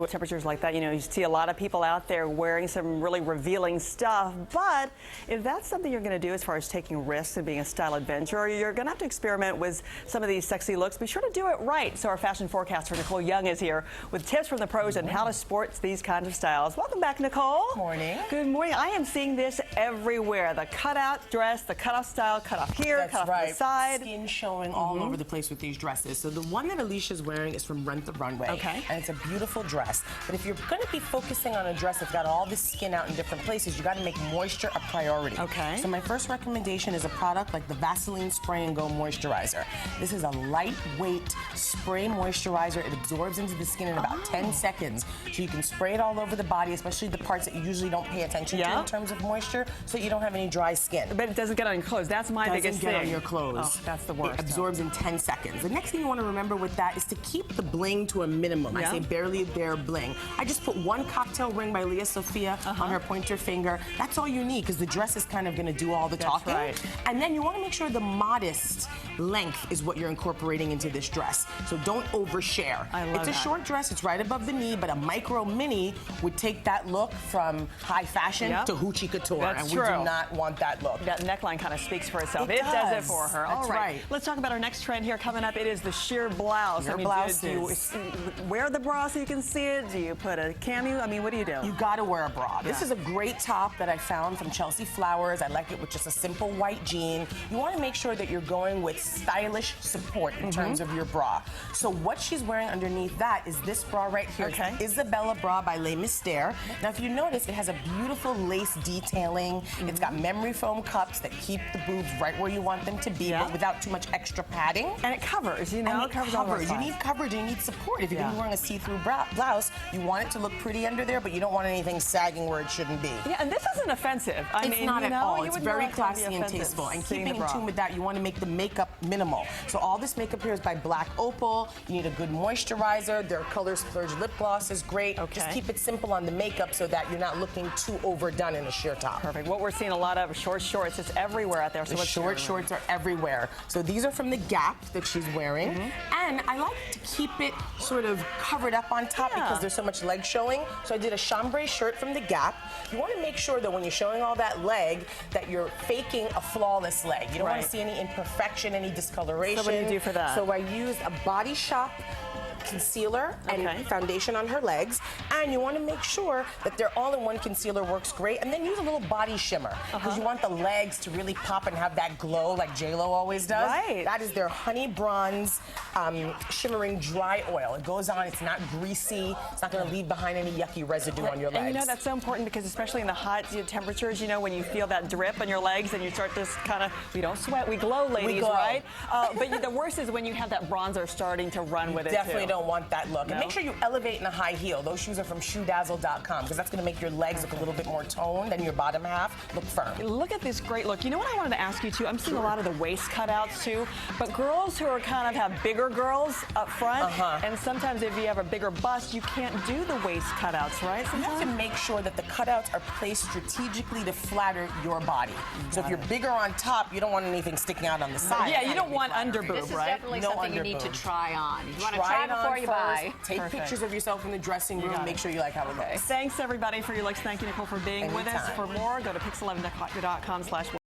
With temperatures like that, you know, you see a lot of people out there wearing some really revealing stuff, but if that's something you're going to do as far as taking risks and being a style adventurer, you're going to have to experiment with some of these sexy looks. Be sure to do it right. So our fashion forecaster, Nicole Young, is here with tips from the pros on how to sport these kinds of styles. Welcome back, Nicole. Good morning. Good morning. I am seeing this everywhere. The cutout dress, the cutoff style, cut off here, cut off to the side. Skin showing all over the place with these dresses. So the one that Alicia's wearing is from Rent the Runway. Okay. And it's a beautiful dress. But if you're going to be focusing on a dress that's got all this skin out in different places, you got to make moisture a priority. Okay. So my first recommendation is a product like the VASELINE Spray Go Moisturizer. This is a lightweight spray moisturizer. It absorbs into the skin in about 10 seconds. So you can spray it all over the body, especially the parts that you usually don't pay attention to in terms of moisture, so you don't have any dry skin. But it doesn't get on your clothes. That's my biggest thing. Doesn't get on your clothes. Oh, that's the worst. It absorbs in 10 seconds. The next thing you want to remember with that is to keep the bling to a minimum. I say barely there bling. I just put one cocktail ring by Leah Sophia on her pointer finger. That's all you need because the dress is kind of going to do all the talking. Right. And then you want to make sure the modest length is what you're incorporating into this dress. So don't overshare. I love It's a short dress. It's right above the knee, but a micro mini would take that look from high fashion to hoochie couture. That's and true. We do not want that look. That neckline kind of speaks for itself. It does it for her. That's All right. Let's talk about our next trend here coming up. It is the sheer blouse. Sheer blouses. Do you wear the bra so you can see it? Do you put a camo? I mean, what do you do? You gotta wear a bra. This is a great top that I found from Chelsea Flowers. I like it with just a simple white jean. You want to make sure that you're going with stylish support in terms of your bra. So what she's wearing underneath that is this bra right here. Okay. It's Isabella Bra by Le Mystere. Now, if you notice, it has a beautiful lace detailing. It's got memory foam cups that keep the boobs right where you want them to be, but without too much extra padding. And it covers, you know, And it covers. You need coverage, you need support. If you're gonna be wearing a see-through blouse, you want it to look pretty under there, but you don't want anything sagging where it shouldn't be. Yeah, and this isn't offensive. It's not at all. It's very classy and tasteful. And keeping in tune with that, you want to make the makeup minimal. So all this makeup here is by Black Opal. You need a good moisturizer. Their Color Splurge lip gloss is great. Just keep it simple on the makeup so that you're not looking too overdone in a sheer top. Perfect. What we're seeing a lot of short shorts. It's everywhere out there. So the short shorts are everywhere. So these are from the Gap that she's wearing. And I like to keep it sort of covered up on top because there's so much leg showing. So I did a chambray shirt from the Gap. You want to make sure that when you're showing all that leg, that you're faking a flawless leg. You don't want to see any imperfection, any discoloration. So what do you do for that? So I used a Body Shop concealer and foundation on her legs, and you want to make sure that their all-in-one concealer works great, and then use a little body shimmer because you want the legs to really pop and have that glow like J-Lo always does. That is their Honey Bronze shimmering dry oil. It goes on, it's not greasy, it's not going to leave behind any yucky residue on your legs. And you know, that's so important because especially in the hot temperatures, you know, when you feel that drip on your legs and you start to kind of, we don't sweat, we glow, ladies, we glow. Right? But the worst is when you have that bronzer starting to run with it, definitely don't want that look. And make sure you elevate in a high heel. Those shoes are from shoedazzle.com because that's going to make your legs look a little bit more toned and your bottom half look firm. Look at this great look. You know what I wanted to ask you too? I'm seeing a lot of the waist cutouts too, but girls who are kind of have bigger girls up front, and sometimes if you have a bigger bust, you can't do the waist cutouts, right? You have to make sure that the cutouts are placed strategically to flatter your body. So if you're bigger on top, you don't want anything sticking out on the side. Yeah, you don't want under boob, This is right? definitely something you need to try on. You want to try before you buy. Take pictures of yourself in the dressing room and make sure you like how it looks. Thanks everybody for your looks. Thank you, Nicole, for being with us. For more, go to pix11.com/watch.